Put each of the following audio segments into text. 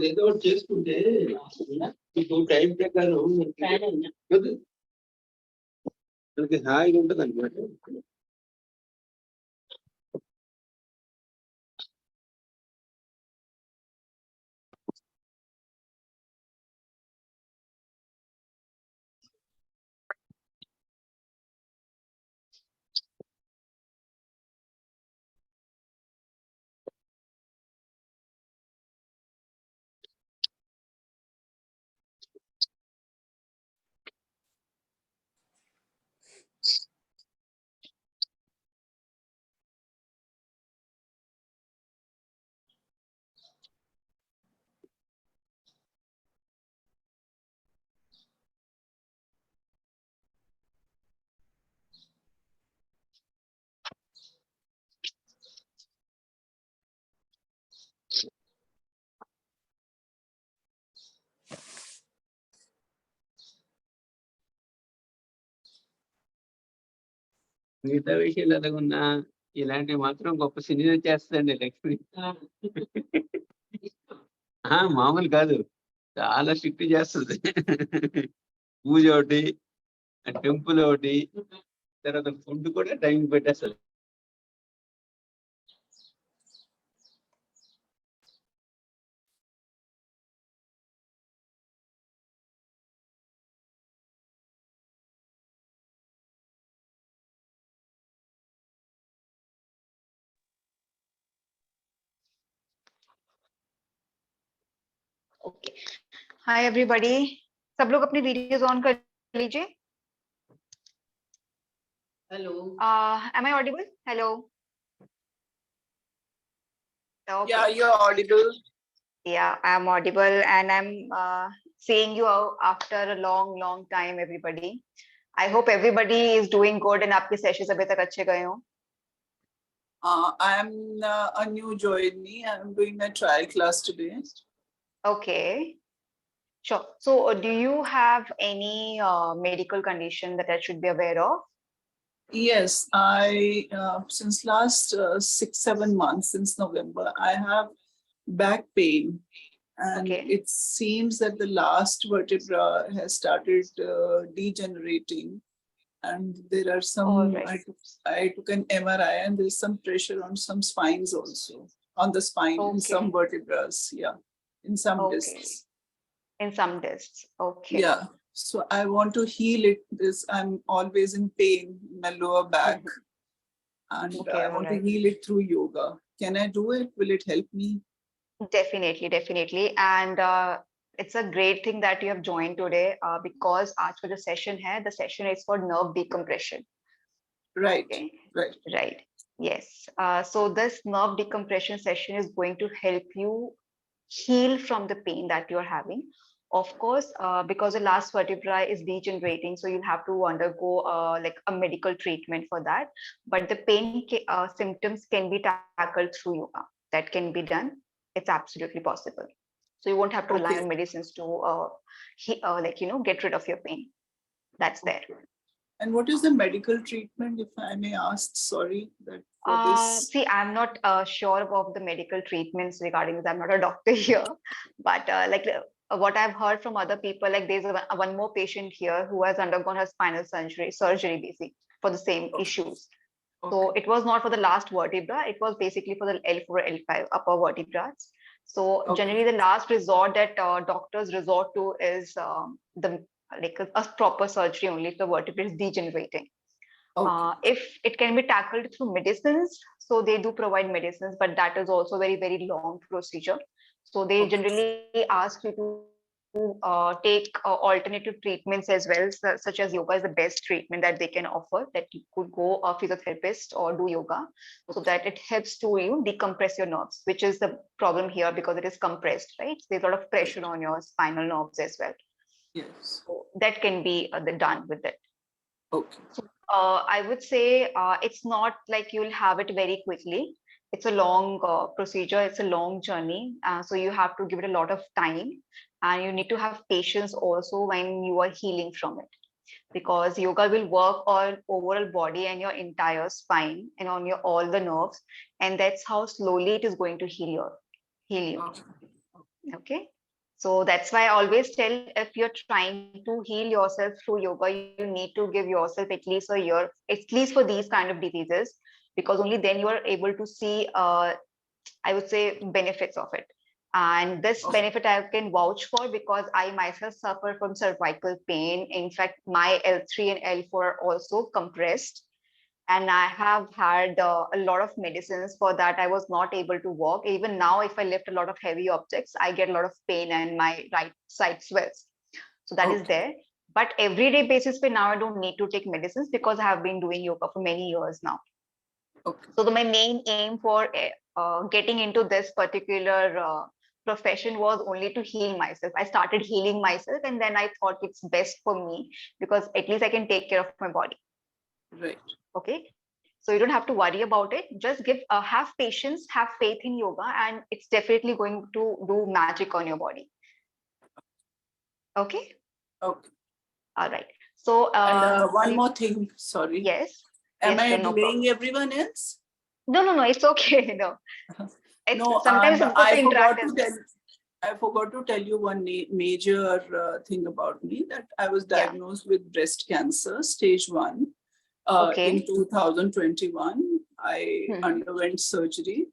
ఏదో ఒకటి చేసుకుంటే మీకు టైం ప్రకారం మనకి హాయిగా ఉంటుంది అనమాట. మిగతా విషయాలు ఎలాగున్నా ఇలాంటివి మాత్రం గొప్ప సినిమా చేస్తుందండి లక్ష్మి. మామూలు కాదు, చాలా స్ట్రిక్ట్ చేస్తుంది. పూజ ఒకటి, టెంపుల్ ఒకటి, తర్వాత ఫుడ్ కూడా టైం పెట్టేస్తుంది. ओके, हाय एवरीबॉडी, सब लोग अपनी वीडियोस ऑन कर लीजिए. Hello. Am I audible? Hello. Okay. Yeah, you're audible. Yeah, I'm audible and I'm seeing you after a long time, everybody. I hope everybody is doing good and आपके sessions अभी तक अच्छे गए हों. I'm a new joinee. I'm doing a trial class today. Okay. Sure. So do you have any medical condition that I should be aware of? Yes, I since last 6-7 months, since November, I have back pain, and Okay. it seems that the last vertebra has started degenerating, and there are some. All right. I took an MRI, and there's some pressure on some spines also, on the spine in some Okay. vertebrae. Yeah, in some Okay. discs. In some discs. Okay. Yeah. So I want to heal it. I'm always in pain in my lower back, and Okay, I want to alright. heal it through yoga. Can I do it? Will it help me? Definitely. And it's a great thing that you have joined today because आज का जो session है, the session is for nerve decompression. Right. Okay. Right. Right. Yes. So this nerve decompression session is going to help you heal from the pain that you're having. Of course, because the last vertebra is degenerating, so you'll have to undergo like a medical treatment for that. But the pain symptoms can be tackled through yoga. That can be done. It's absolutely possible. So you won't have to rely Okay. on medicines to get rid of your pain. That's there. And what is the medical treatment, if I may ask? Sorry, that for this. See, I'm not sure about the medical treatments regarding this. I'm not a doctor here, but what I've heard from other people, like there's one more patient here who has undergone her spinal surgery basically for the same issues. So Okay. it was not for the last vertebra. It was basically for the L4, L5 upper vertebrae. So Okay. generally the last resort that doctors resort to is a proper surgery only if the vertebra is degenerating. Okay. If it can be tackled through medicines, so they do provide medicines, but that is also very, very long procedure. So they Okay. generally ask you to take alternative treatments as well, such as yoga is the best treatment that they can offer, that you could go a physiotherapist or do yoga, so Okay. that it helps to you decompress your nerves, which is the problem here because it is compressed, right? There's a lot of pressure Right. on your spinal nerves as well. Yes. So that can be done with it. Okay. I would say it's not like you'll have it very quickly. It's a long procedure, it's a long journey. So you have to give it a lot of time, and you need to have patience also when you are healing from it. Because yoga will work on overall body and your entire spine and on your all the nerves, and that's how slowly it is going to heal you. Okay. Okay. So that's why I always tell, if you're trying to heal yourself through yoga, you need to give yourself at least a year, at least for these kind of diseases, because only then you are able to see, I would say, benefits of it. And this Okay. benefit I can vouch for because I myself suffer from cervical pain. In fact, my L3 and L4 are also compressed, and I have had a lot of medicines for that. I was not able to walk. Even now, if I lift a lot of heavy objects, I get a lot of pain and my right side swells. So that is Okay. there. But everyday basis, for now, I don't need to take medicines because I have been doing yoga for many years now. Okay. So my main aim for getting into this particular profession was only to heal myself. I started healing myself, and then I thought it's best for me because at least I can take care of my body. Right. Okay, so you don't have to worry about it. Just have patience, have faith in yoga, and it's definitely going to do magic on your body. Okay, Okay. all right. So And one more thing, sorry. yes, Am yes, I sure, no problem. delaying everyone else? No, it's okay. No, No, it's sometimes it's good to I interact forgot as to well. tell. I forgot to tell you one major thing about me, that I was Yeah. diagnosed with breast cancer, stage 1, in Okay. 2021. I Hmm. underwent surgery.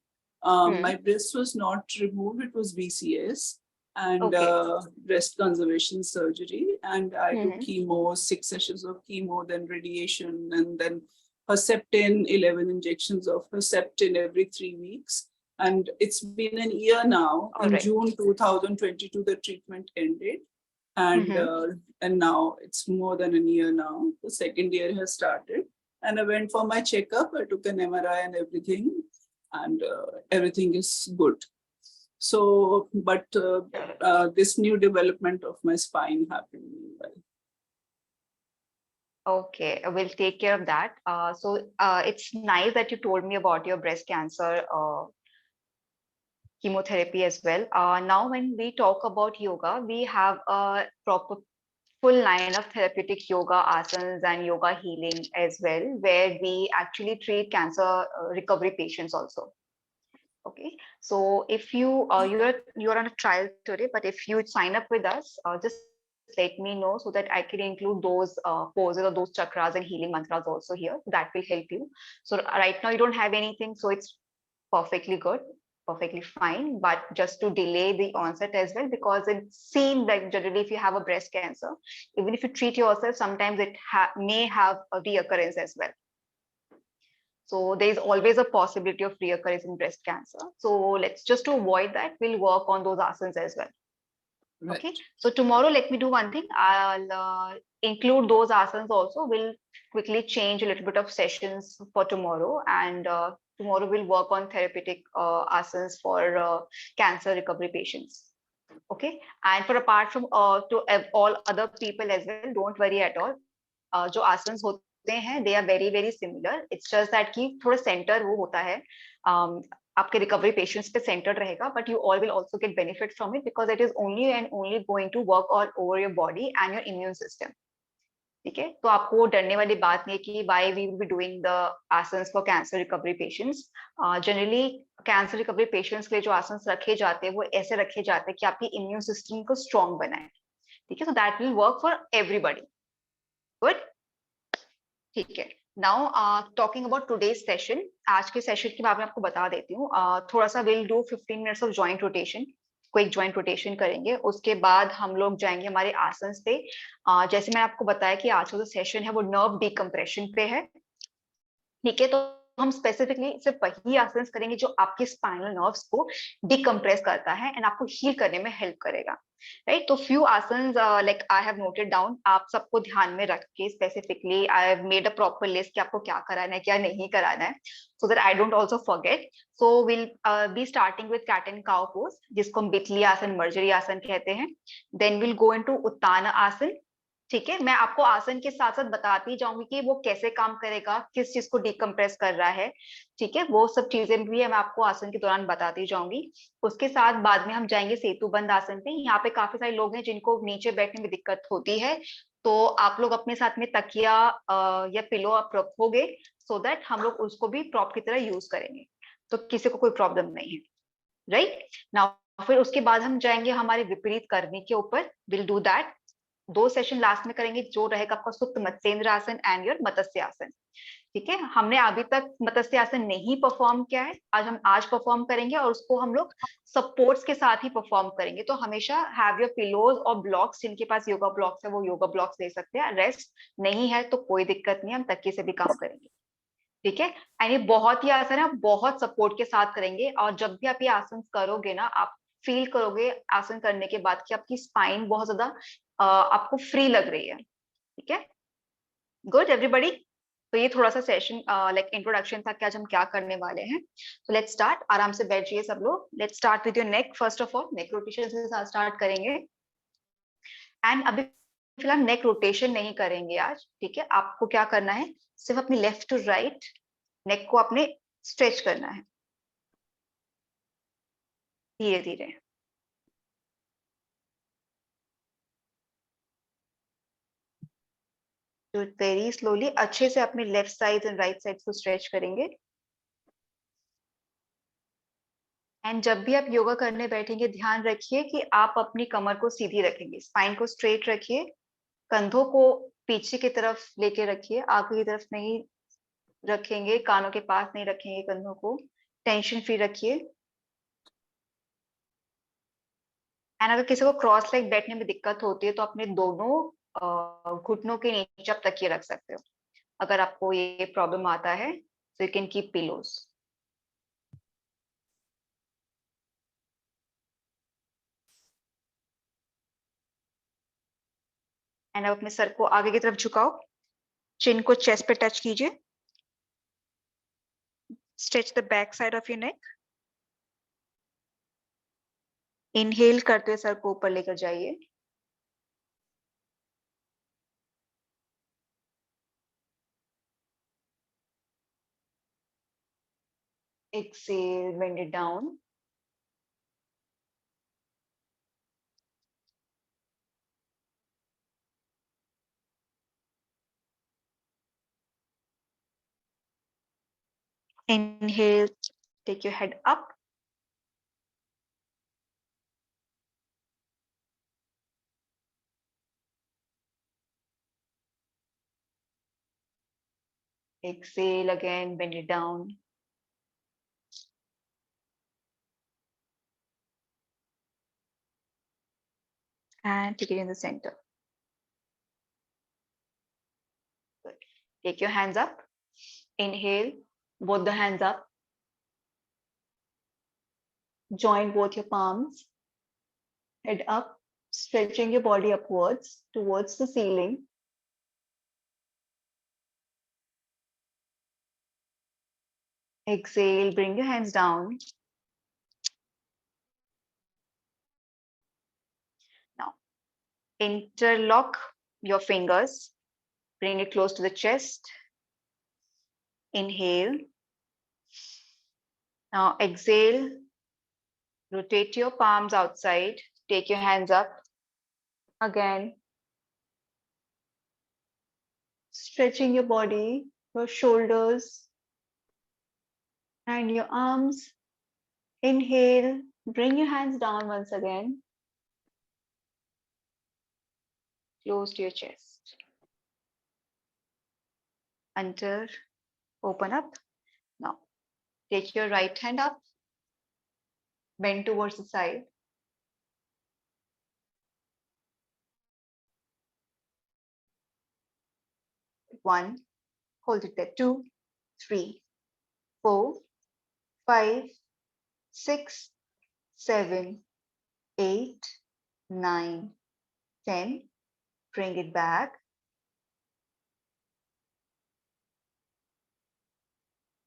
Hmm. My breast was not removed; it was BCS and Okay. breast conservation surgery. And I took Hmm. chemo, 6 sessions of chemo, then radiation, and then Herceptin, 11 injections of Herceptin every 3 weeks. And it's been an year now. All In right. June 2022, the treatment ended. And Hmm. and now it's more than a year now. The second year has started. And I went for my checkup. I took an MRI and everything. And everything is good. So, but this new development of my spine happened meanwhile. Okay, we'll take care of that. So it's nice that you told me about your breast cancer chemotherapy as well. Now, when we talk about yoga, we have a proper full line of therapeutic yoga asanas and yoga healing as well, where we actually treat cancer recovery patients also. Okay, so if you're on a trial today, but if you sign up with us, just let me know so that I can include those poses or those chakras and healing mantras also here. That will help you. So right now you don't have anything, so it's perfectly good, perfectly fine. But just to delay the onset as well, because it seems that generally if you have a breast cancer, even if you treat yourself, sometimes it may have a reoccurrence as well. So there is always a possibility of reoccurrence in breast cancer. So let's just to avoid that, we'll work on those asanas as well. Right. Okay. So tomorrow, let me do one thing. I'll include those asanas also. We'll quickly change a little bit of sessions for tomorrow, and tomorrow we'll work on therapeutic asanas for cancer recovery patients. Okay. And for apart from all other people as well, don't worry at all. जो आसन्स होते हैं they are very very similar. It's just that कि थोड़ा center वो होता है आपके recovery patients पे centered रहेगा, but you all will also get benefit from it because it is only and only going to work all over your body and your immune system. ठीक है, तो आपको डरने वाली बात नहीं है कि why we will be doing the asanas for cancer recovery patients. Generally cancer recovery patients के लिए जो आसन्स रखे जाते हैं वो ऐसे रखे जाते हैं कि आपकी immune system को strong बनाए. ठीक है, so that will work for everybody. Good. ठीक है. Now talking about today's session, आज के सेशन के बारे में आपको बता देती हूँ. थोड़ा सा we'll do 15 minutes of joint rotation. Quick joint rotation करेंगे. उसके बाद हम लोग जाएंगे हमारे आसन्स पे. जैसे मैंने आपको बताया कि आज का जो सेशन है वो नर्व डिकम्प्रेशन पे है. ठीक है, तो हम स्पेसिफिकली सिर्फ वही आसन करेंगे जो आपके स्पाइनल नर्व्स को डिकम्प्रेस करता है एंड आपको हील करने में हेल्प करेगा, राइट। तो few asanas like I have noted down, आप सबको ध्यान में रख के specifically I have made a proper list कि आपको क्या कराना है क्या नहीं कराना है, so that I don't also forget. So will be starting with cat and cow pose, जिसको हम बितली आसन, मर्जरी आसन कहते हैं। देन विल गो इनटू उत्तान आसन। ठीक है, मैं आपको आसन के साथ साथ बताती जाऊंगी कि वो कैसे काम करेगा, किस चीज को डिकम्प्रेस कर रहा है। ठीक है, वो सब चीजें भी मैं आपको आसन के दौरान बताती जाऊंगी। उसके साथ बाद में हम जाएंगे सेतु बंद आसन पे। यहाँ पे काफी सारे लोग हैं जिनको नीचे बैठने में दिक्कत होती है, तो आप लोग अपने साथ में तकिया या पिलो आप रखोगे, सो दैट हम लोग उसको भी प्रॉप की तरह यूज करेंगे, तो किसी को कोई प्रॉब्लम नहीं है, राइट नाउ। फिर उसके बाद हम जाएंगे हमारे विपरीत करने के ऊपर, will do that. 2 session last में करेंगे, जो रहेगा आपका सुप्त मत्स्येंद्र आसन एंड योर मत्स्य आसन। ठीक है, हमने अभी तक मत्स्य आसन नहीं परफॉर्म किया है, आज परफॉर्म करेंगे, और उसको हम लोग सपोर्ट्स के साथ ही परफॉर्म करेंगे। तो हमेशा हैव योर पिलोज और ब्लॉक्स, जिनके पास योगा ब्लॉक्स है वो योगा ब्लॉक्स ले सकते हैं, रेस्ट नहीं है तो कोई दिक्कत नहीं, हम तकिए से भी काम करेंगे। ठीक है, एंड ये बहुत ही आसान है, आप बहुत सपोर्ट के साथ करेंगे, और जब भी आप ये आसन करोगे ना, आप फील करोगे आसन करने के बाद कि आपकी स्पाइन बहुत ज्यादा आपको फ्री लग रही है। ठीक है, गुड एवरीबॉडी। तो ये थोड़ा सा सेशन लाइक इंट्रोडक्शन था कि आज हम क्या करने वाले हैं। तो लेट्स स्टार्ट, आराम से बैठ जाइए सब लोग। Let's start with your neck. First of all neck rotation से स्टार्ट करेंगे, एंड अभी फिलहाल नेक रोटेशन नहीं करेंगे आज। ठीक है, आपको क्या करना है, सिर्फ अपनी लेफ्ट टू राइट नेक को आपने स्ट्रेच करना है धीरे धीरे। तो वेरी स्लोली अच्छे से अपने left side and right side को स्ट्रेच करेंगे। एंड जब भी आप योगा करने बैठेंगे, ध्यान रखिए कि आप अपनी कमर को सीधी रखेंगे, स्पाइन को स्ट्रेट रखिए, कंधों को पीछे की तरफ लेके रखिए, आगे की तरफ नहीं रखेंगे, कानों के पास नहीं रखेंगे कंधों को, टेंशन फ्री रखिए। एंड अगर किसी को क्रॉस लेग बैठने में दिक्कत होती है तो अपने दोनों घुटनों के नीचे आप तकिए रख सकते हो। अगर आपको ये प्रॉब्लम आता है तो you can keep pillows. And अब अपने सर को आगे की तरफ झुकाओ, चिन को चेस्ट पे टच कीजिए, stretch the back side of your neck. Inhale करते हुए सर को ऊपर लेकर जाइए, exhale, bend it down. Inhale, take your head up. Exhale again, bend it down. And take it in the center. Good. Take your hands up. Inhale, both the hands up. Join both your palms. Head up, stretching your body upwards towards the ceiling. Exhale, bring your hands down. Now, interlock your fingers. Bring it close to the chest. Inhale. Now exhale. Rotate your palms outside. Take your hands up. Again. Stretching your body, your shoulders, and your arms. Inhale. Bring your hands down once again. Close to your chest. Enter. Open up. Now, take your right hand up. Bend towards the side. One. Hold it there. 2, 3, 4, 5, 6, 7, 8, 9, 10. Bring it back.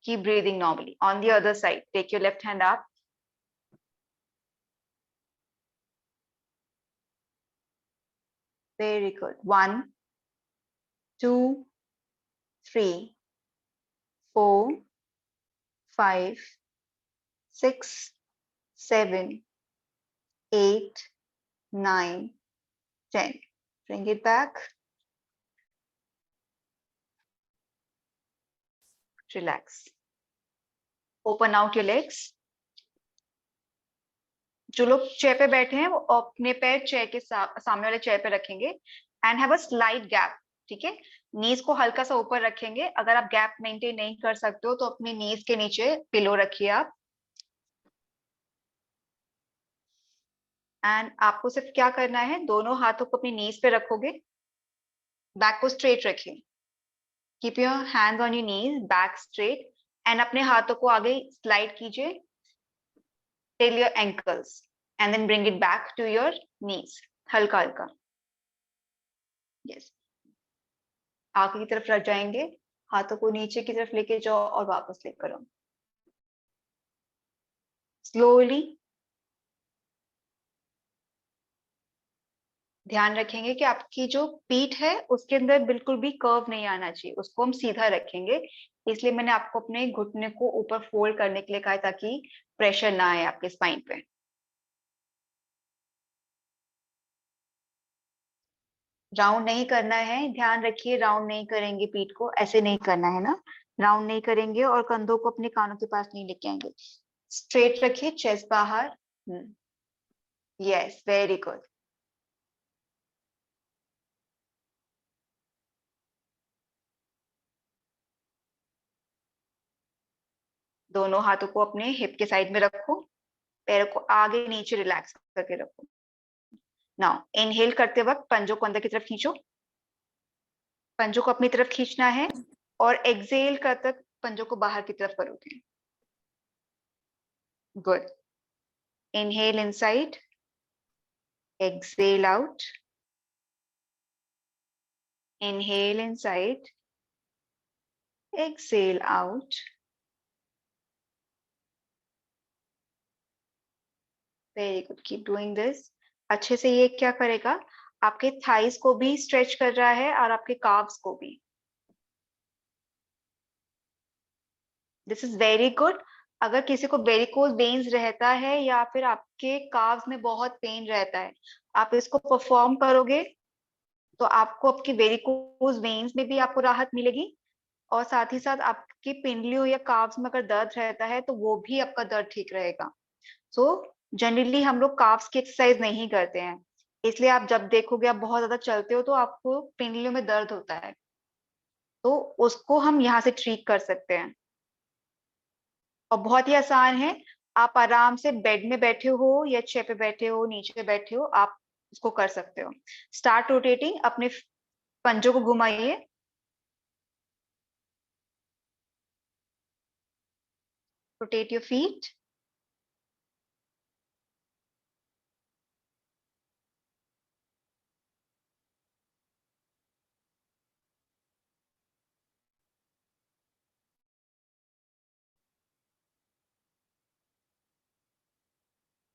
Keep breathing normally. On the other side, take your left hand up. Very good. 1, 2, 3, 4, 5, 6, 7, 8, 9, 10. Bring it back. Relax. Open out your legs. जो लोग chair पे बैठे हैं वो अपने पैर chair के सामने वाले चेयर पे रखेंगे and have a slight gap. ठीक है, नीज को हल्का सा ऊपर रखेंगे. अगर आप गैप मेंटेन नहीं कर सकते हो तो अपनी नीज के नीचे पिलो रखिए आप. एंड आपको सिर्फ क्या करना है, दोनों हाथों को अपनी नीज पे रखोगे, बैक को स्ट्रेट रखिए. Keep your hands on your knees, back straight, and अपने हाथों को आगे स्लाइड कीजिए till your ankles and then bring it back to your knees. हल्का हल्का. यस, आगे की तरफ रख जाएंगे, हाथों को नीचे की तरफ लेके जाओ और वापस लेकर आओ. स्लोली. ध्यान रखेंगे कि आपकी जो पीठ है उसके अंदर बिल्कुल भी कर्व नहीं आना चाहिए, उसको हम सीधा रखेंगे. इसलिए मैंने आपको अपने घुटने को ऊपर फोल्ड करने के लिए कहा है ताकि प्रेशर ना आए आपके स्पाइन पे. राउंड नहीं करना है, ध्यान रखिए, राउंड नहीं करेंगे पीठ को, ऐसे नहीं करना है ना. राउंड नहीं करेंगे और कंधों को अपने कानों के पास नहीं लेके आएंगे. स्ट्रेट रखिए, चेस्ट बाहर. Yes, very good. दोनों हाथों को अपने हिप के साइड में रखो, पैरों को आगे नीचे रिलैक्स करके रखो. नाउ इनहेल करते वक्त पंजों को अंदर की तरफ खींचो, पंजों को अपनी तरफ खींचना है, और एक्सेल करते वक्त पंजों को बाहर की तरफ करोगे. Good. Inhale inside, exhale out. Inhale inside, exhale out. Very good. Keep doing this. अच्छे से ये क्या करेगा, आपके थाइस को भी स्ट्रेच कर रहा है और आपके काव्स को भी. This is very good. अगर किसी को वेरिकोज वेन्स रहता है या फिर आपके काव्स में बहुत पेन रहता है, आप इसको परफॉर्म करोगे तो आपको आपकी वेरिकोज वेन्स में भी आपको राहत मिलेगी, और साथ ही साथ आपकी पिंडलियों या काव्स में अगर दर्द रहता है तो वो भी आपका दर्द ठीक रहेगा. सो जनरली हम लोग काव्स की एक्सरसाइज नहीं करते हैं, इसलिए आप जब देखोगे आप बहुत ज्यादा चलते हो तो आपको पिंडलियों में दर्द होता है, तो उसको हम यहाँ से ट्रीट कर सकते हैं. और बहुत ही आसान है, आप आराम से बेड में बैठे हो या चेयर पे बैठे हो, नीचे बैठे हो, आप इसको कर सकते हो. स्टार्ट रोटेटिंग, अपने पंजों को घुमाइए, rotate your feet.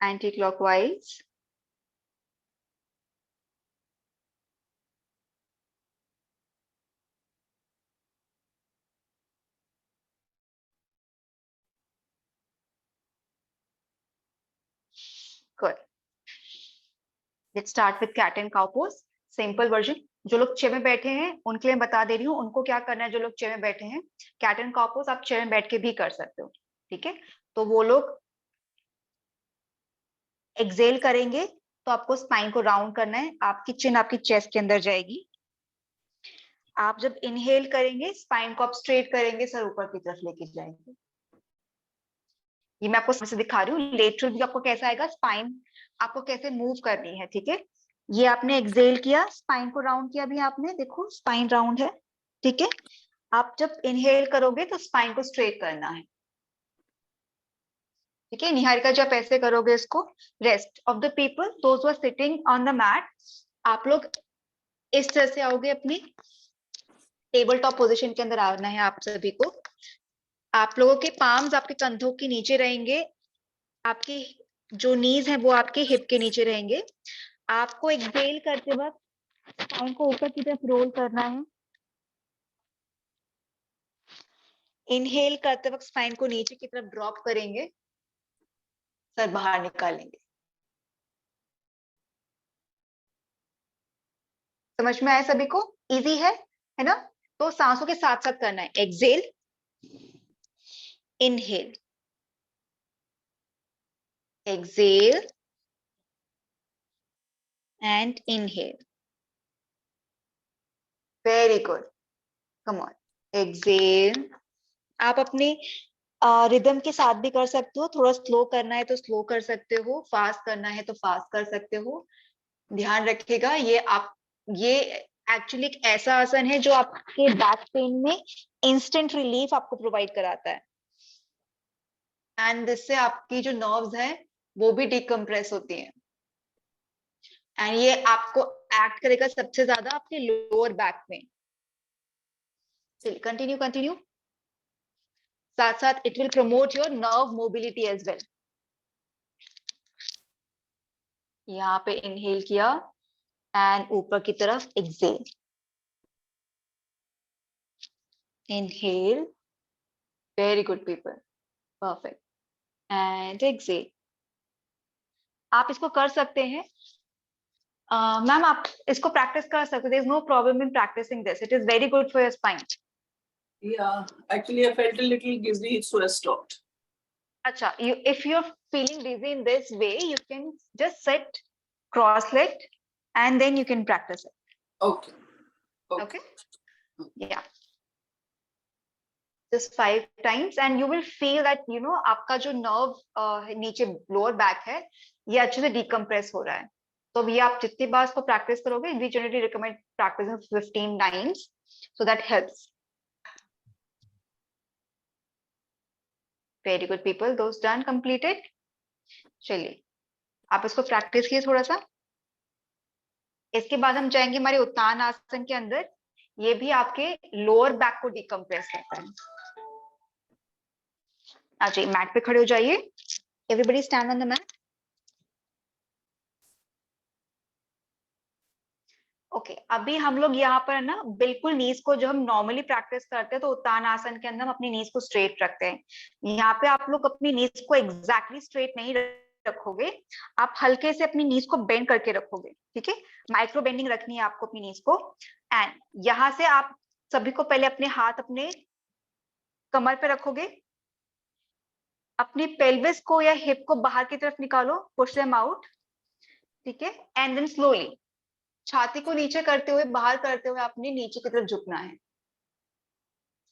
Anti-clockwise. Good. Let's start with cat and cow pose. Simple version. जो लोग चेयर में बैठे हैं उनके लिए मैं बता दे रही हूँ उनको क्या करना है. जो लोग चेयर में बैठे हैं, कैट एंड काउ पोज आप चेयर में बैठ के भी कर सकते हो. ठीक है, तो वो लोग एक्सेल करेंगे तो आपको स्पाइन को राउंड करना है, आपकी चिन आपकी चेस्ट के अंदर जाएगी. आप जब इनहेल करेंगे स्पाइन को आप स्ट्रेट करेंगे, सर ऊपर की तरफ लेके जाएंगे. ये मैं आपको से दिखा रही हूँ. लेटरल व्यू आपको कैसा आएगा, स्पाइन आपको कैसे मूव करनी है. ठीक है, ये आपने एक्सेल किया, स्पाइन को राउंड किया, अभी आपने देखो स्पाइन राउंड है. ठीक है, आप जब इनहेल करोगे तो स्पाइन को स्ट्रेट करना है, ठीक है। निहारिका जी आप ऐसे करोगे इसको। Rest of the people those are sitting on the mat, आप लोग इस तरह से आओगे, अपनी टेबल टॉप पोजीशन के अंदर आना है आप सभी को। आप लोगों के पाम्स आपके कंधों के नीचे रहेंगे, आपकी जो नीज है वो आपके हिप के नीचे रहेंगे। आपको एक्सेल करते वक्त स्पाइन को ऊपर की तरफ रोल करना है। इनहेल करते वक्त स्पाइन को नीचे की तरफ ड्रॉप करेंगे, सर बाहर निकालेंगे। समझ में आया सभी को? इजी है ना? तो सांसों के साथ साथ करना है। Exhale, inhale, exhale and inhale. Very good, come on, exhale. आप अपने रिदम के साथ भी कर सकते हो, थोड़ा स्लो करना है तो स्लो कर सकते हो, फास्ट करना है तो फास्ट कर सकते हो। ध्यान रखिएगा, ये एक्चुअली एक ऐसा आसन है जो आपके बैक पेन में इंस्टेंट रिलीफ आपको प्रोवाइड कराता है, एंड इससे आपकी जो नर्व्स है वो भी डिकम्प्रेस होती हैं, एंड ये आपको एक्ट करेगा सबसे ज्यादा आपके लोअर बैक में। चलिए कंटिन्यू कंटिन्यू। साथ साथ it will promote your nerve mobility as well. यहाँ पे इनहेल किया एंड ऊपर की तरफ exhale, inhale, very good people, perfect, and exhale. आप इसको कर सकते हैं मैम, आप इसको प्रैक्टिस कर सकते हैं, there is no problem in practicing this, it is very good for your spine. Yeah, actually, I felt a little dizzy, so I stopped. अच्छा, if you're feeling dizzy in this way, you can just sit cross-legged and then you can practice it. Okay. Okay? Yeah. Just 5 times and you will feel that आपका जो nerve नीचे lower back है ये अच्छे से decompress हो रहा है। तो ये आप जितनी बार इसको practice करोगे, we generally recommend practicing 15 times, so that helps. Very good people, those done, completed. चलिए आप इसको प्रैक्टिस कीजिए थोड़ा सा। इसके बाद हम जाएंगे हमारे उत्तान आसन के अंदर। ये भी आपके लोअर बैक को डिकम्प्रेस करता है। आ जाइए, मैट पे खड़े हो जाइए। Everybody stand on the mat. Okay, अभी हम लोग यहाँ पर ना बिल्कुल नीज को, जो हम नॉर्मली प्रैक्टिस करते हैं तो उत्तान आसन के अंदर हम अपनी नीज को स्ट्रेट रखते हैं। यहाँ पे आप लोग अपनी नीज को एग्जैक्टली स्ट्रेट नहीं रखोगे, आप हल्के से अपनी नीज को बेंड करके रखोगे, ठीक है। माइक्रो बेंडिंग रखनी है आपको अपनी नीज को। एंड यहाँ से आप सभी को पहले अपने हाथ अपने कमर पे रखोगे, अपनी पेल्विस को या हिप को बाहर की तरफ निकालो, पुश देम आउट, ठीक है। एंड देन स्लोली छाती को नीचे करते हुए, बाहर करते हुए आपने नीचे की तरफ झुकना है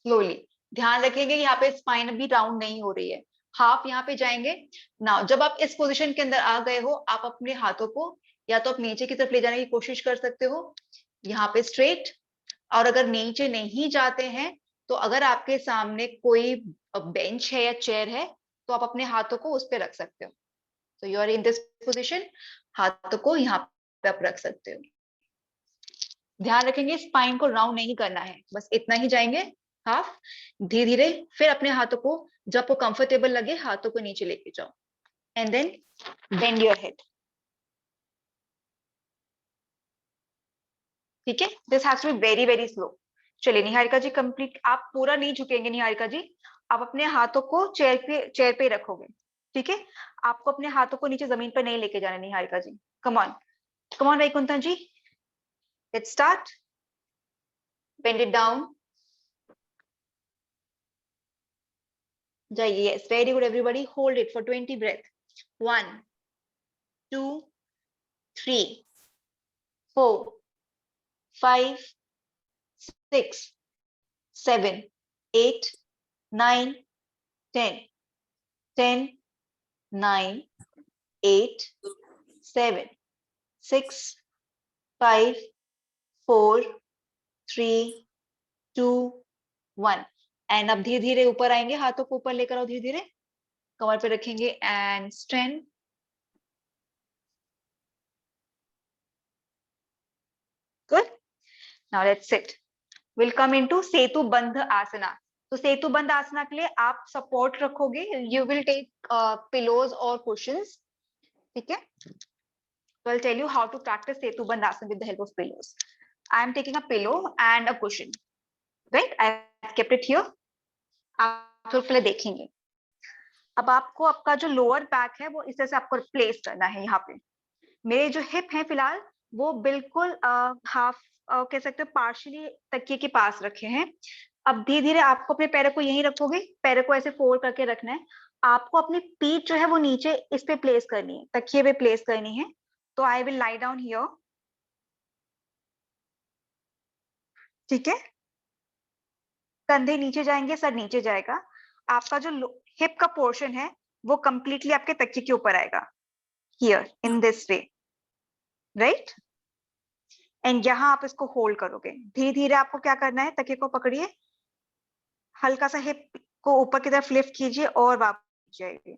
स्लोली। ध्यान रखिएगा यहाँ पे स्पाइन भी राउंड नहीं हो रही है, हाफ यहाँ पे जाएंगे। नाउ जब आप इस पोजीशन के अंदर आ गए हो, आप अपने हाथों को या तो आप नीचे की तरफ ले जाने की कोशिश कर सकते हो, यहाँ पे स्ट्रेट। और अगर नीचे नहीं जाते हैं तो अगर आपके सामने कोई बेंच है या चेयर है तो आप अपने हाथों को उस पर रख सकते हो। तो you are in this position, हाथों को यहाँ पे आप रख सकते हो। ध्यान रखेंगे स्पाइन को राउंड नहीं करना है, बस इतना ही जाएंगे हाफ। धीरे धीरे फिर अपने हाथों को जब वो कंफर्टेबल लगे हाथों को नीचे लेके जाओ, and then bend your head, ठीक है। This has to be very very slow. चलिए निहारिका जी कंप्लीट, आप पूरा नहीं झुकेंगे निहारिका जी, आप अपने हाथों को चेयर पे रखोगे, ठीक है। आपको अपने हाथों को नीचे जमीन पर नहीं लेके जाना Niharika ji. Come on Vaikunthan ji, let's start. Bend it down, जाइए, yes, very good everybody, hold it for 20 breath. 1 2 3 4 5 6 7 8 9 10 10 9 8 7 6 5 4 3 2 1 and अब धीरे धीरे ऊपर आएंगे, हाथों को ऊपर लेकर आओ, धीरे धीरे कमर पे रखेंगे and strength, good. Now let's sit, will come into Setu Bandh asana. तो सेतु बंध आसना के लिए आप सपोर्ट रखोगे, यू विल टेक पिलोज और कुशंस, ठीक है। So I'll tell you how to practice Setu Bandh Asana with the help of pillows. I am taking a pillow and a cushion, right? I have kept it here. आप लोग पहले देखेंगे। अब आपको आपका जो लोअर बैक है वो इस तरह से आपको प्लेस करना है यहाँ पे। मेरे जो हिप है फिलहाल वो बिल्कुल हाफ कह सकते हो पार्शियली तकिए के पास रखे हैं। अब धीरे धीरे आपको अपने पैरों को यहीं रखोगे, पैरों को ऐसे फोल्ड करके रखना है। आपको अपनी पीठ जो है वो नीचे इस पे प्लेस करनी है, तकिए पे प्लेस करनी है। तो I will lie down here, ठीक है। कंधे नीचे जाएंगे, सर नीचे जाएगा। आपका जो हिप का पोर्शन है वो कंप्लीटली आपके तकिए के ऊपर आएगा, here in this way, right. And यहाँ आप इसको होल्ड करोगे। धीरे धीरे आपको क्या करना है, तकिए को पकड़िए, हल्का सा हिप को ऊपर की तरफ लिफ्ट कीजिए और वापस जाइए,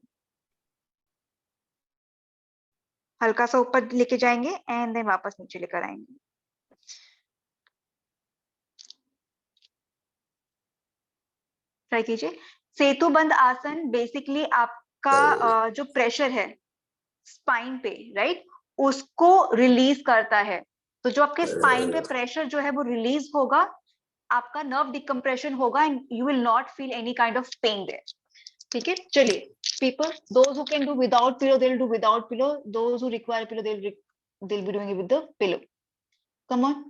हल्का सा ऊपर लेके जाएंगे एंड देन वापस नीचे लेकर आएंगे। ट्राई कीजिए। सेतु बंध आसन बेसिकली आपका जो प्रेशर है स्पाइन पे, राइट, उसको रिलीज करता है। तो जो आपके स्पाइन पे प्रेशर जो है वो रिलीज होगा, आपका नर्व डिकम्प्रेशन होगा and you will not feel any kind of pain there, ठीक है। चलिए, people those who can do without pillow they will do without pillow, those who require pillow they will be doing it with the pillow. Come on,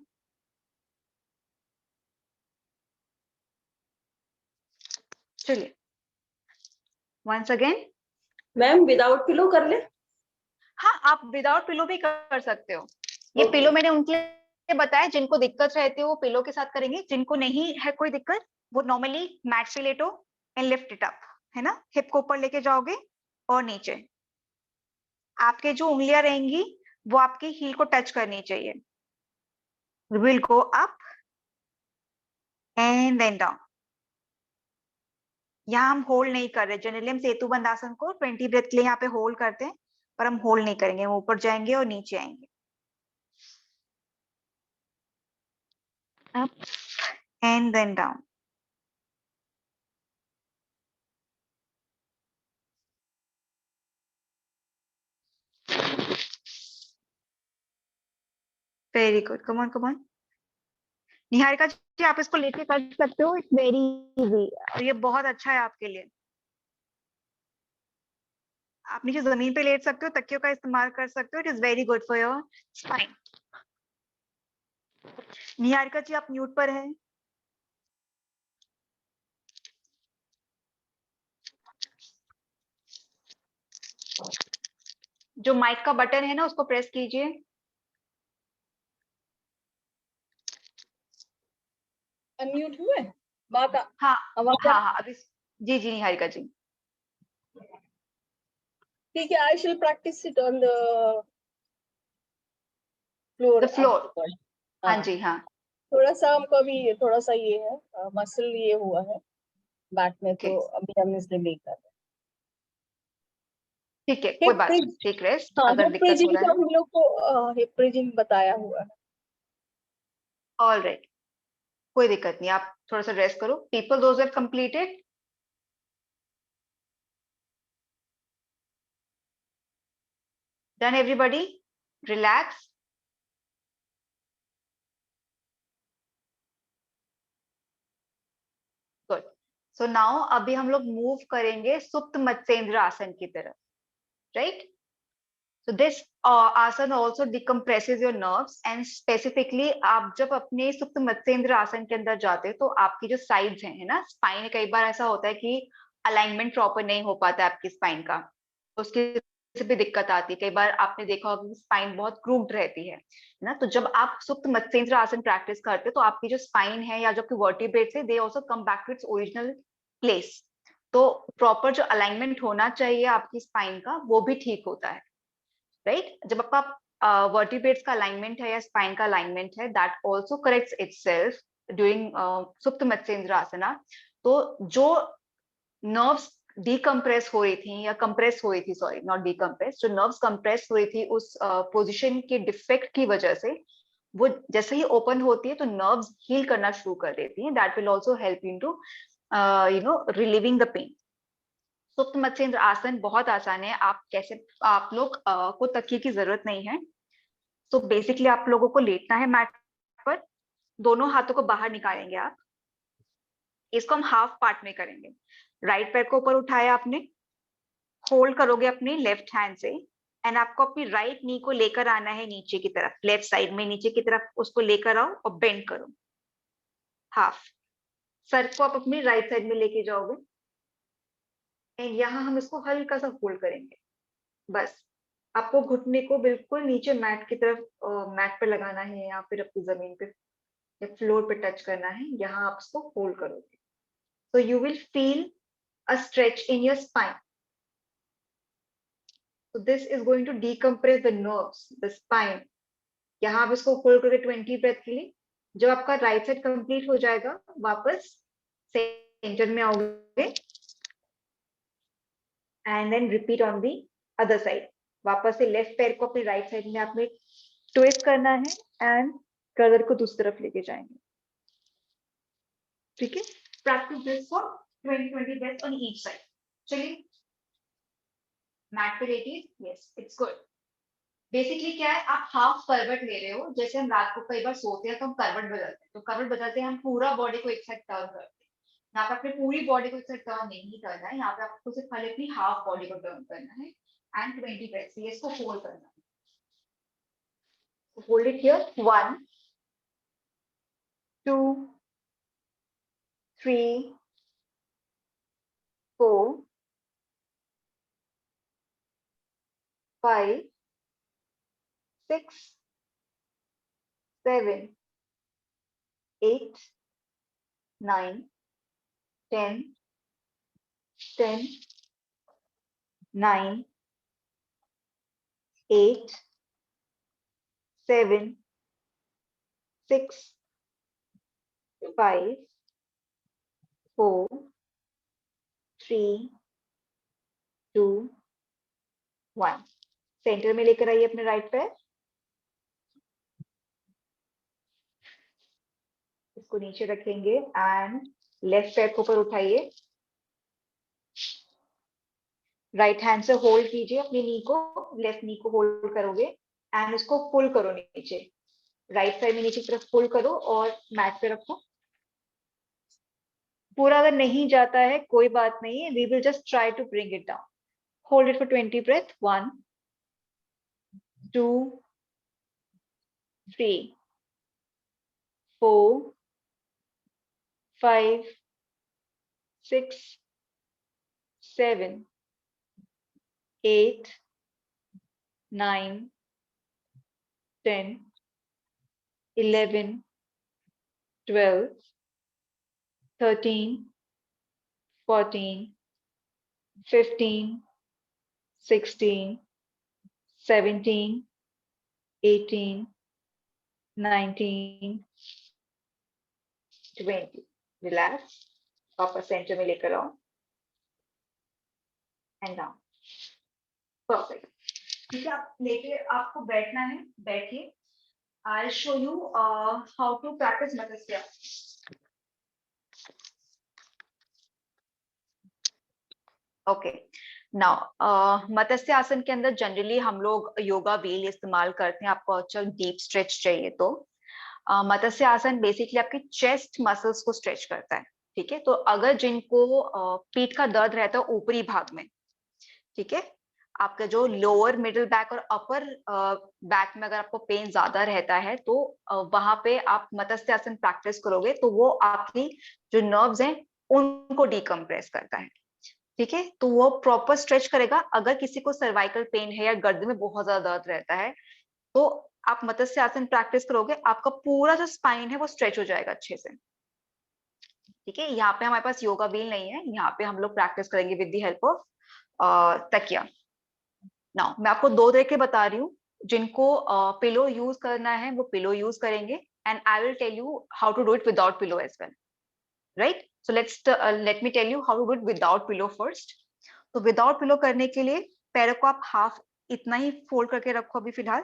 चलिए once again. Ma'am without pillow कर ले? हाँ, आप without pillow भी कर सकते हो। ये पिलो मैंने उनके लिए बताया जिनको दिक्कत रहती है वो पिलो के साथ करेंगे, जिनको नहीं है कोई दिक्कत वो नॉर्मली मैट पे लेटो एंड लिफ्ट इट अप, है ना। हिप को ऊपर लेके जाओगे और नीचे आपके जो उंगलियां रहेंगी वो आपकी हील को टच करनी चाहिए। Will go up and then down. यहाँ हम होल्ड नहीं कर रहे, जनरली हम सेतु बंध आसन को 20 ब्रेथ के लिए यहाँ पे होल्ड करते हैं, पर हम होल्ड नहीं करेंगे, हम ऊपर जाएंगे और नीचे आएंगे। Up and then down. Very good. Come on, come on. Niharika ji, आप इसको लेके कर सकते हो, इट्स वेरी इजी, ये बहुत अच्छा है आपके लिए। आप नीचे जमीन पे लेट सकते हो, तकियों का इस्तेमाल कर सकते हो, it is very good for your spine. Niharika ji आप म्यूट पर हैं। जो माइक का बटन है ना उसको प्रेस कीजिए। अनम्यूट हुए बात? हाँ आवाज हाँ हाँ, अभी जी जी निहारिका जी। ठीक है, आई शिल practice it on the floor. The floor, हाँ जी हाँ। थोड़ा सा हमको अभी थोड़ा सा ये है मसल ये हुआ है बैक में, तो अभी हम इसलिए नहीं कर रहे। ठीक है, कोई बात नहीं, टेक रेस्ट। हाँ, अगर हिप दिक्कत हो ब्रिजिंग रहा का है, हम लोग को हिप ब्रिजिंग बताया हुआ है। ऑलराइट, कोई दिक्कत नहीं, आप थोड़ा सा रेस्ट करो। People those have completed, done everybody, relax. Good. So now अभी हम लोग मूव करेंगे सुप्त मत्स्येंद्र आसन की तरफ, राइट। So this आसन also decompresses your nerves and specifically आप जब अपने सुप्त मत्स्येंद्र आसन के अंदर जाते हैं तो आपकी जो साइड्स हैं, है ना, स्पाइन, कई बार ऐसा होता है कि अलाइनमेंट प्रॉपर नहीं हो पाता है आपकी स्पाइन का, उसकी से भी दिक्कत आती है। कई बार आपने देखा होगा कि स्पाइन बहुत क्रूक्ड रहती है ना। तो जब आप सुप्त मत्स्येंद्र आसन प्रैक्टिस करते हैं तो आपकी जो स्पाइन है या जो आपकी वर्टिब्रेट्स है, they also come back to its original place. तो प्रॉपर जो अलाइनमेंट होना चाहिए आपकी स्पाइन का वो भी ठीक होता है, राइट। जब आपका वर्टिब्रेट्स का अलाइनमेंट है या स्पाइन का अलाइनमेंट है, that also corrects itself during सुप्त मत्स्येंद्र आसना, तो जो नर्व्स डिकम्प्रेस हो रही थी या कंप्रेस हो रही थी, सॉरी नॉट डिकम्प्रेस, जो नर्व्स कंप्रेस हो रही थी उस पोजीशन के डिफेक्ट की वजह से, वो जैसे ही ओपन होती है तो नर्व्स हील करना शुरू कर देती हैं. That will also help in to relieving the pain. सुप्त मत्स्येंद्र आसन बहुत आसान है. आप लोग को तकिए की जरूरत नहीं है. तो बेसिकली आप लोगों को लेटना है मैट पर, दोनों हाथों को बाहर निकालेंगे आप. इसको हम हाफ पार्ट में करेंगे. राइट पैर को ऊपर उठाया आपने, होल्ड करोगे अपनी लेफ्ट हैंड से, एंड आपको अपनी राइट नी को लेकर आना है नीचे की तरफ, लेफ्ट साइड में नीचे की तरफ उसको लेकर आओ और बेंड करो हाफ. सर को आप अपनी राइट साइड में लेके जाओगे एंड यहाँ हम इसको हल्का सा फोल्ड करेंगे. बस आपको घुटने को बिल्कुल नीचे मैट की तरफ, मैट पे लगाना है या फिर अपनी जमीन पे या फ्लोर पे टच करना है. यहाँ आप इसको होल्ड करोगे. So you will feel a stretch in your spine. So this is going to decompress the nerves, the spine. यहाँ आप इसको होल्ड करके 20 ब्रेथ के लिए. जब आपका राइट साइड कंप्लीट हो जाएगा, वापस सेंटर में आओगे and then repeat on the other side. वापस से लेफ्ट पैर को अपने राइट साइड में आपने ट्विस्ट करना है एंड गर्दन को दूसरी तरफ लेके जाएंगे. ठीक है. Practice this for 20 breaths on each side. चलिए, मैट पे लेटिए. Yes, it's good. बेसिकली क्या है, आप हाफ करवट ले रहे हो. जैसे हम रात को कई बार सोते हैं तो हम करवट बदलते हैं, तो करवट बदलते हैं हम पूरा बॉडी को एक साइड टर्न करते हैं. यहाँ पे अपनी पूरी बॉडी को एक साइड टर्न नहीं करना है. यहाँ पे आपको सिर्फ खाली अपनी हाफ बॉडी को टर्न करना है एंड 20 ब्रेथ्स. ये इसको होल्ड करना है. Hold it here. 1 2 3 4 5 6 7 8 9 10 10 9 8 7 6 5 4 3 2 1. सेंटर में लेकर आइए अपने राइट पैर. इसको नीचे रखेंगे एंड लेफ्ट पैर को ऊपर उठाइए. राइट हैंड से होल्ड कीजिए अपनी नी को, लेफ्ट नी को होल्ड करोगे एंड उसको पुल करो नीचे. राइट साइड में नीचे की तरफ पुल करो और मैट पे रखो. पूरा अगर नहीं जाता है कोई बात नहीं है. We will just try to bring it down. Hold it for 20 breath. 1 2 3 4 5 6 7 8 9 10 11 12 13 14 15 16 17 18 19 20. Relax. वापस सेंटर में लेकर आओ एंड डाउन. परफेक्ट. ठीक है. आप लेके आपको बैठना है, बैठिए. I show you how to practise Matsya. Okay. Now Matsya asana के अंदर जनरली हम लोग योगा व्हील इस्तेमाल करते हैं. आपको अच्छा डीप स्ट्रेच चाहिए तो मत्स्य आसन बेसिकली आपके चेस्ट मसल्स को स्ट्रेच करता है. ठीक है. तो अगर जिनको पीठ का दर्द रहता है ऊपरी भाग में, ठीक है, आपका जो लोअर मिडिल बैक और अपर बैक में अगर आपको पेन ज्यादा रहता है तो वहां पे आप मत्स्य आसन प्रैक्टिस करोगे तो वो आपकी जो नर्व्स हैं उनको डिकम्प्रेस करता है. ठीक है. तो वो प्रॉपर स्ट्रेच करेगा. अगर किसी को सर्वाइकल पेन है या गर्दन में बहुत ज्यादा दर्द रहता है तो आप मत्स्य आसन प्रैक्टिस करोगे, आपका पूरा जो स्पाइन है वो स्ट्रेच हो जाएगा अच्छे से. ठीक है. यहाँ पे हमारे पास योगा व्हील नहीं है. यहाँ पे हम लोग प्रैक्टिस करेंगे विद द हेल्प ऑफ तकिया. नाउ मैं आपको 2 तरीके बता रही हूँ. जिनको पिलो यूज करना है वो पिलो यूज करेंगे and I will tell you how to do it without pillow as well, right? So let me tell you how to do it without pillow first. तो विदाउट पिलो करने के लिए पैरों को आप हाफ इतना ही fold करके रखो अभी फिलहाल,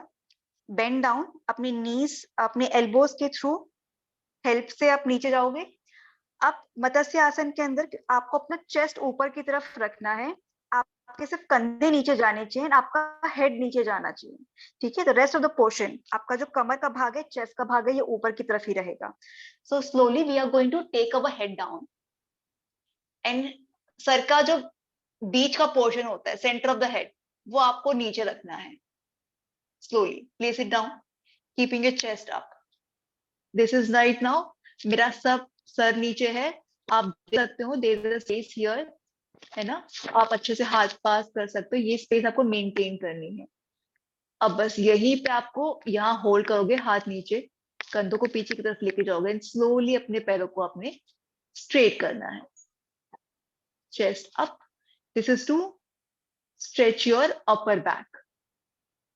बेंड डाउन, अपनी नीज अपने एल्बोज के थ्रू हेल्प से आप नीचे जाओगे। अब मत्स्य आसन के अंदर आपको अपना चेस्ट ऊपर की तरफ रखना है, आपके सिर्फ कंधे नीचे जाने चाहिए, आपका हेड नीचे जाना चाहिए, ठीक है? The rest of the portion, आपका जो कमर का भाग है, चेस्ट का भाग है, ये ऊपर की तरफ ही रहेगा। So slowly we are going to take our head down and सर का जो बीच का पोर्शन होता है, सेंटर ऑफ द हेड, वो आपको नीचे रखना है। Slowly place it down, keeping your chest up. This is right now, मेरा सब सर नीचे है, आप देख सकते हो there is a space here, है ना? आप अच्छे से हाथ पास कर सकते हो, ये स्पेस आपको मेंटेन करनी है। अब बस यही पे आपको यहाँ होल्ड करोगे, हाथ नीचे, कंधों को पीछे की तरफ लेके जाओगे एंड स्लोली अपने पैरों को अपने स्ट्रेट करना है, chest up. This is to stretch your upper back.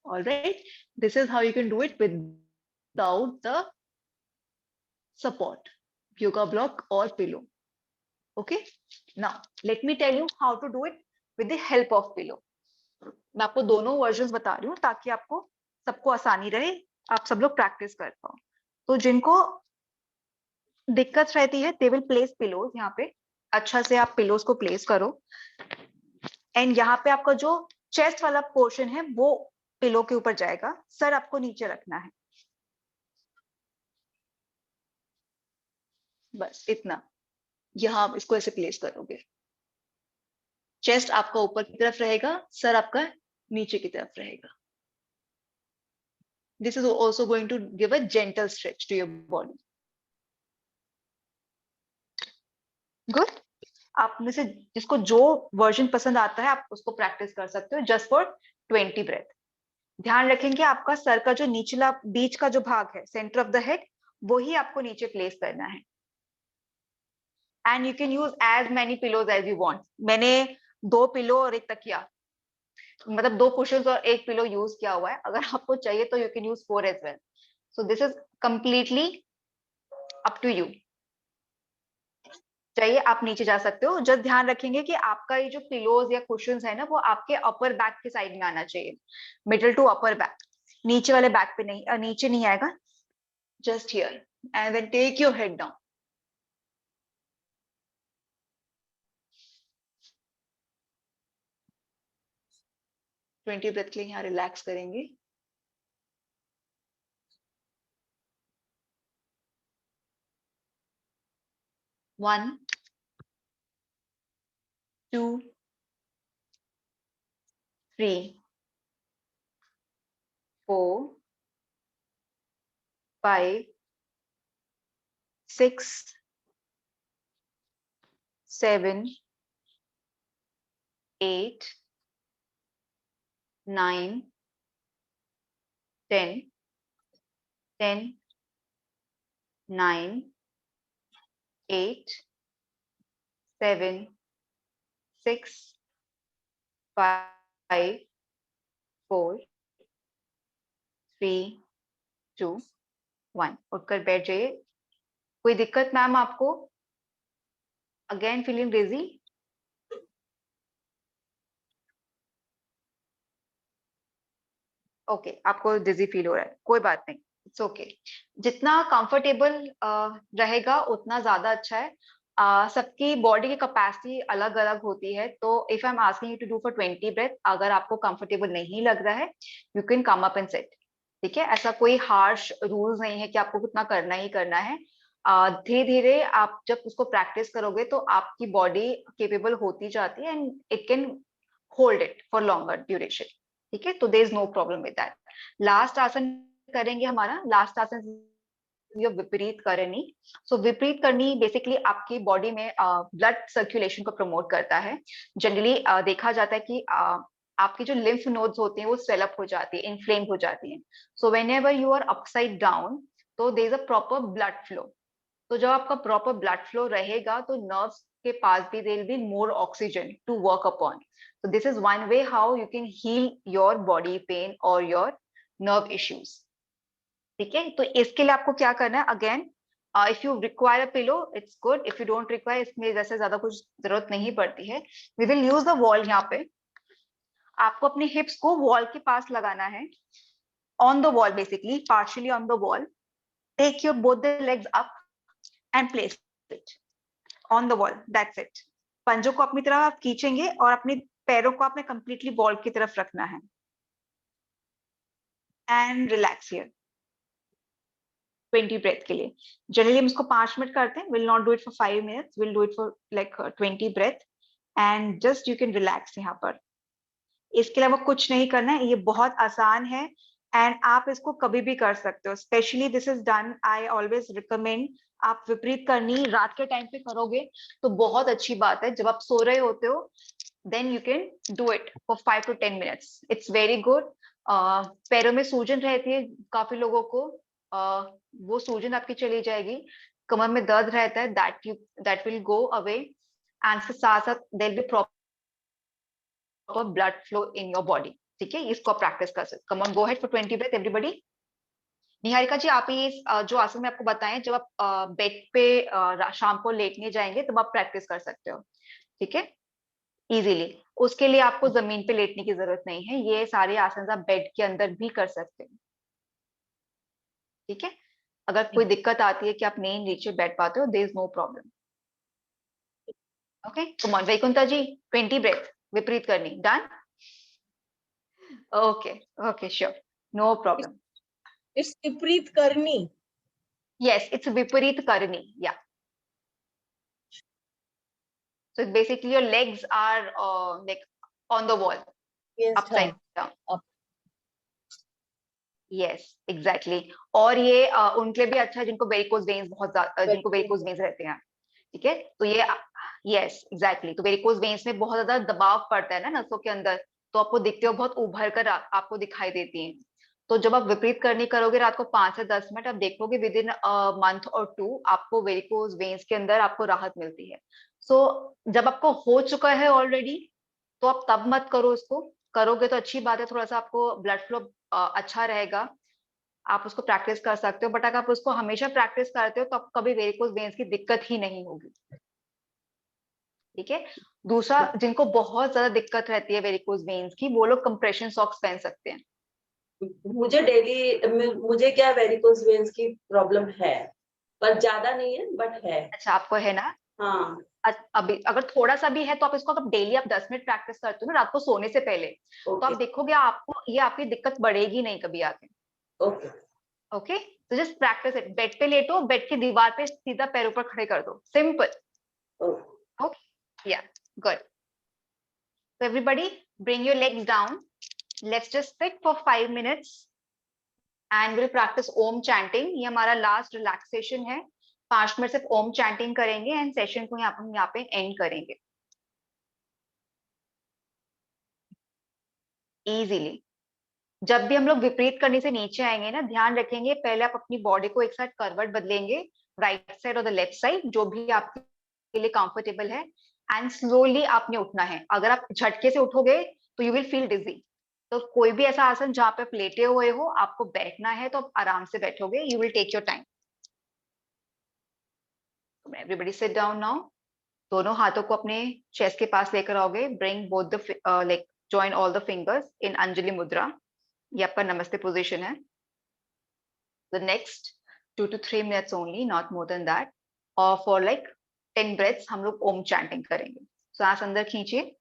All right. This is how you can do it without the support, yoga block or pillow. Okay. Now, let me tell you how to do it with the help of pillow. मैं आपको दोनों versions बता रही हूँ ताकि आपको सबको आसानी रहे, आप सब लोग प्रैक्टिस कर पाओ। तो जिनको दिक्कत रहती है, दे विल प्लेस पिलोज यहाँ पे, अच्छा से आप पिलोज को प्लेस करो एंड यहाँ पे आपका जो चेस्ट वाला पोर्शन है वो पिलो के ऊपर जाएगा, सर आपको नीचे रखना है, बस इतना। यहाँ आप इसको ऐसे प्लेस करोगे, चेस्ट आपका ऊपर की तरफ रहेगा, सर आपका नीचे की तरफ रहेगा। This is also going to give a gentle stretch to your body. Good. आप में से जिसको जो वर्जन पसंद आता है आप उसको प्रैक्टिस कर सकते हो, जस्ट फॉर 20 ब्रेथ। ध्यान रखेंगे आपका सर का जो निचला बीच का जो भाग है, सेंटर ऑफ द हेड, वो ही आपको नीचे प्लेस करना है। And you can use as many pillows as you want. मैंने 2 पिलो और एक तकिया, मतलब 2 कुशन्स और 1 पिलो यूज किया हुआ है, अगर आपको चाहिए तो you can use 4 as well. So this is completely up to you. चाहिए आप नीचे जा सकते हो, जस्ट ध्यान रखेंगे कि आपका ये जो पिलोज या कुशन्स है ना, वो आपके अपर बैक के साइड में आना चाहिए, मिडल टू अपर बैक, नीचे वाले बैक पे नहीं, नीचे नहीं आएगा, just here and then take your head down. Twenty breath के लिए यहाँ रिलैक्स करेंगे। One, 2, 3, 4, 5, 6, 7, 8, 9, 10, 10, 9, 8, 7, 6, 5, 4, 3, 2, 1। उठकर बैठ जाइए। कोई दिक्कत मैम आपको? अगेन फीलिंग डिजी? ओके, आपको डिजी फील हो रहा है, कोई बात नहीं, इट्स ओके। जितना कंफर्टेबल रहेगा उतना ज्यादा अच्छा है। सबकी बॉडी की कैपेसिटी अलग अलग होती है, तो if I am asking you to do for 20 breath, अगर आपको कंफर्टेबल नहीं लग रहा है, you can come up and sit, ठीक है? ऐसा कोई हार्श रूल्स नहीं है कि आपको कितना करना ही करना है। धीरे धीरे आप जब उसको प्रैक्टिस करोगे तो आपकी बॉडी केपेबल होती जाती है and it can hold it for longer duration, ठीक है? तो there is no problem with that. Last आसन करेंगे हमारा, लास्ट आसन विपरीत करनी। सो विपरीत करनी बेसिकली आपकी बॉडी में ब्लड सर्कुलेशन को प्रमोट करता है। जनरली देखा जाता है कि आपकी जो लिम्फ नोड्स होते हैं वो स्वेल अप हो जाती है, इन्फ्लेम हो जाती है। So whenever you are upside down, तो there is a proper blood flow. तो जब आपका प्रॉपर ब्लड फ्लो रहेगा तो नर्व्स के पास भी there will be more oxygen to work upon. So this is one way how you can heal your body pain or your nerve issues. ठीक है, तो इसके लिए आपको क्या करना है, again if you require a pillow it's good, if you don't require, इसमें जैसे ज्यादा कुछ जरूरत नहीं पड़ती है। We will use the wall. यहाँ पे आपको अपने हिप्स को वॉल के पास लगाना है, on the wall, basically partially on the wall. Take your both the legs up and place it on the wall, that's it. पंजों को अपनी तरफ आप खींचेंगे और अपने पैरों को आपने कंप्लीटली वॉल की तरफ रखना है एंड रिलैक्स हियर 20 ब्रेथ के लिए। जनरली हम इसको 5 मिनट करते हैं, will not do it for 5 minutes, will do it for like 20 breath and just you can relax यहाँ पर। इसके अलावा कुछ नहीं करना है, ये बहुत आसान है एंड आप इसको कभी भी कर सकते हो। Specially this is done, I always recommend, आप विपरीत करनी रात के टाइम पे करोगे तो बहुत अच्छी बात है। जब आप सो रहे होते हो then you can do it for 5 to 10 minutes. It's very good. पैरों में सूजन रहती है काफी लोगों को, वो सूजन आपकी चली जाएगी। कमर में दर्द रहता है, that will go away. And इसके साथ साथ there will be proper blood flow in your body. ठीक है, इसको आप प्रैक्टिस कर सकते। Come on, go ahead for 20 breath everybody. Niharika ji, आप ये जो आसन मैं आपको बताएं, जब आप बेड पे शाम को लेटने जाएंगे तब आप प्रैक्टिस कर सकते हो। ठीक है, इजीली। उसके लिए आपको जमीन पे लेटने की जरूरत नहीं है, ये सारे आसन आप बेड के अंदर भी कर सकते हैं। ठीक है, अगर कोई दिक्कत आती है कि आप नहीं नीचे बैठ पाते हो, there is no problem. Okay, come on Vaikuntha ji, 20 breath विपरीत करनी, done. Okay okay, sure, no problem. It's विपरीत करनी। यस, इट्स विपरीत करनी, या। So basically your legs are like on the wall, Against upside her. down. Up. Yes exactly. और ये उनके लिए भी अच्छा है जिनको वेरिकोज वेन्स बहुत ज्यादा, जिनको वेरिकोज वेन्स रहते हैं। ठीक है, तो ये यस एग्जैक्टली, तो वेरिकोज वेन्स में बहुत ज्यादा दबाव पड़ता है ना नसों के अंदर, तो आपको दिखते हो बहुत उभर कर आपको दिखाई देती हैं। तो जब आप विपरीत करनी करोगे रात को 5 से 10 मिनट, आप देखोगे विद इन मंथ और 2 आपको वेरिकोज वेन्स के अंदर आपको राहत मिलती है। सो जब आपको हो चुका है ऑलरेडी तो आप तब मत करो, इसको करोगे तो अच्छी बात है, थोड़ा सा आपको ब्लड फ्लो अच्छा रहेगा, आप उसको प्रैक्टिस कर सकते हो। बट अगर आप उसको हमेशा प्रैक्टिस करते हो तो आपको कभी वेरिकोज वेन्स की दिक्कत ही नहीं होगी। ठीक है, दूसरा, जिनको बहुत ज्यादा दिक्कत रहती है वेरिकोज वेन्स की, वो लोग कंप्रेशन सॉक्स पहन सकते हैं। मुझे डेली, मुझे क्या वेरिकोज वेन्स की प्रॉब्लम है, पर ज्यादा नहीं है बट है। अच्छा, आपको है ना? हाँ, अभी अगर थोड़ा सा भी है तो आप इसको, अगर डेली आप 10 मिनट प्रैक्टिस करते हो ना रात को सोने से पहले, तो आप ओके देखोगे आपको ये आपकी दिक्कत बढ़ेगी नहीं कभी आगे। ओके। ओके, तो जस्ट प्रैक्टिस इट। बेड पे लेटो, बेड की दीवार पे सीधा पैर ऊपर खड़े कर दो, सिंपल। ओके, या, good. So everybody, bring your legs down. Let's just sit for 5 minutes and we'll practice Om chanting. ये हमारा लास्ट रिलैक्सेशन है। 5 मिनट सिर्फ ओम चैंटिंग करेंगे एंड सेशन को यहाँ पे एंड करेंगे इजीली। जब भी हम लोग विपरीत करने से नीचे आएंगे ना, ध्यान रखेंगे पहले आप अपनी बॉडी को एक साइड करवट बदलेंगे, राइट साइड और द लेफ्ट साइड, जो भी आपके लिए कंफर्टेबल है, एंड स्लोली आपने उठना है। अगर आप झटके से उठोगे तो यू विल फील डिजी। तो कोई भी ऐसा आसन जहां पे आप लेटे हुए हो, आपको बैठना है तो आप आराम से बैठोगे, you will take your time. Everybody sit down now. दोनों हाथों को अपने चेस्ट के पास लेकर आओगे, bring both the like join all the fingers in अंजलि मुद्रा, ये आपका नमस्ते पोजीशन है। The next 2 to 3 minutes only, not more than that, और for like 10 breaths हम लोग ओम चैंटिंग करेंगे। सांस अंदर खींचिए,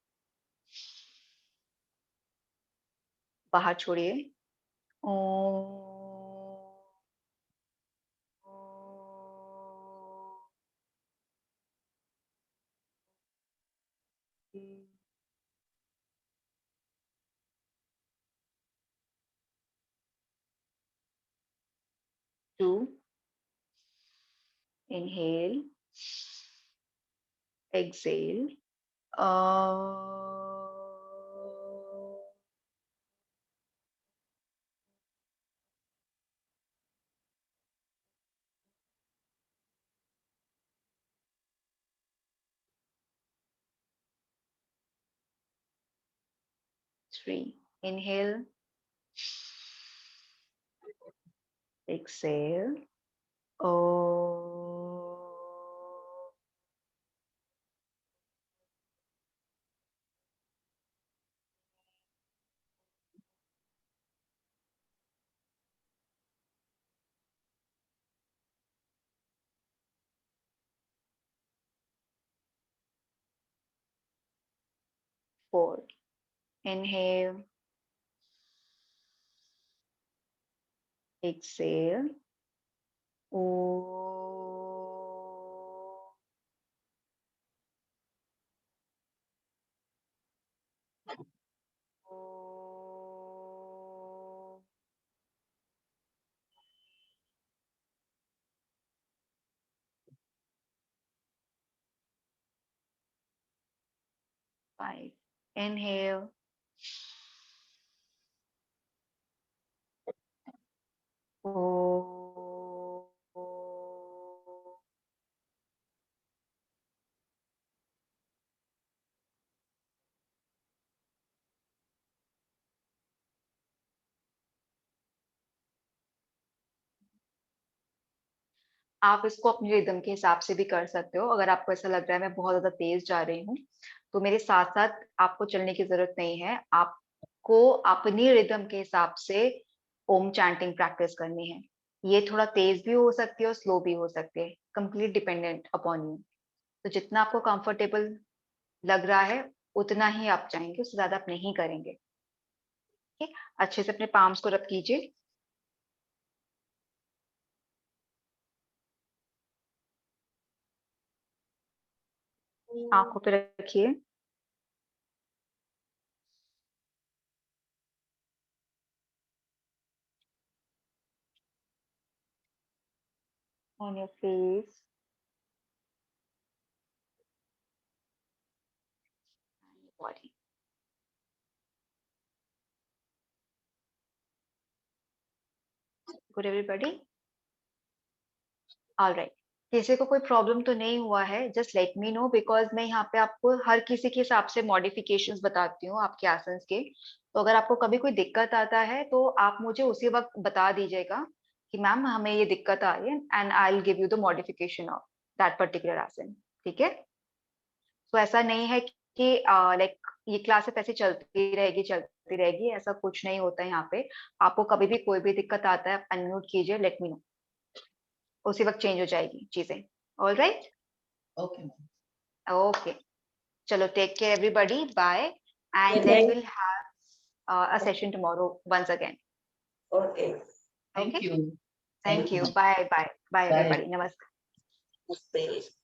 बाहर छोड़िए। ओम। 2, inhale, exhale. 3, inhale, exhale. Oh. Four. Inhale. Exhale. Oh. Oh. 5. Inhale. Oh. आप इसको अपनी रिदम के हिसाब से भी कर सकते हो। अगर आपको ऐसा लग रहा है मैं बहुत ज्यादा तेज जा रही हूँ, तो मेरे साथ साथ आपको चलने की जरूरत नहीं है। आपको अपनी रिदम के हिसाब से ओम चैंटिंग प्रैक्टिस करनी है। ये थोड़ा तेज भी हो सकती है और स्लो भी हो सकती है, कंप्लीट डिपेंडेंट अपॉन यू। तो जितना आपको कंफर्टेबल लग रहा है उतना ही आप चाहेंगे, उससे ज्यादा आप नहीं करेंगे। ठीक है, अच्छे से अपने पाम्स को रब कीजिए। आंखों पे रखिए। On your face, body. Good everybody. Alright, किसी को कोई प्रॉब्लम तो नहीं हुआ है, just let me know, because मैं यहाँ पे आपको हर किसी के हिसाब से मॉडिफिकेशंस बताती हूँ आपके आसन्स के। तो अगर आपको कभी कोई दिक्कत आता है तो आप मुझे उसी वक्त बता दीजिएगा कि मैम हमें ये दिक्कत आ रही है, and I will give you the modification of that particular आसन। ठीक है, तो ऐसा नहीं है कि लाइक ये क्लास सिर्फ ऐसे चलती रहेगी, ऐसा कुछ नहीं होता है यहाँ पे। आपको कभी भी कोई भी दिक्कत आता है, आप अनम्यूट कीजिए, लेट मी नो, उसी वक्त चेंज हो जाएगी चीजें। All right, Okay, ma'am. Okay, चलो, take care everybody, bye, and Good then night. Will have a session tomorrow once again. Okay. Thank okay, you. Thank you, ma'am. Bye bye bye Bye. Everybody, नमस्कार। Namaste.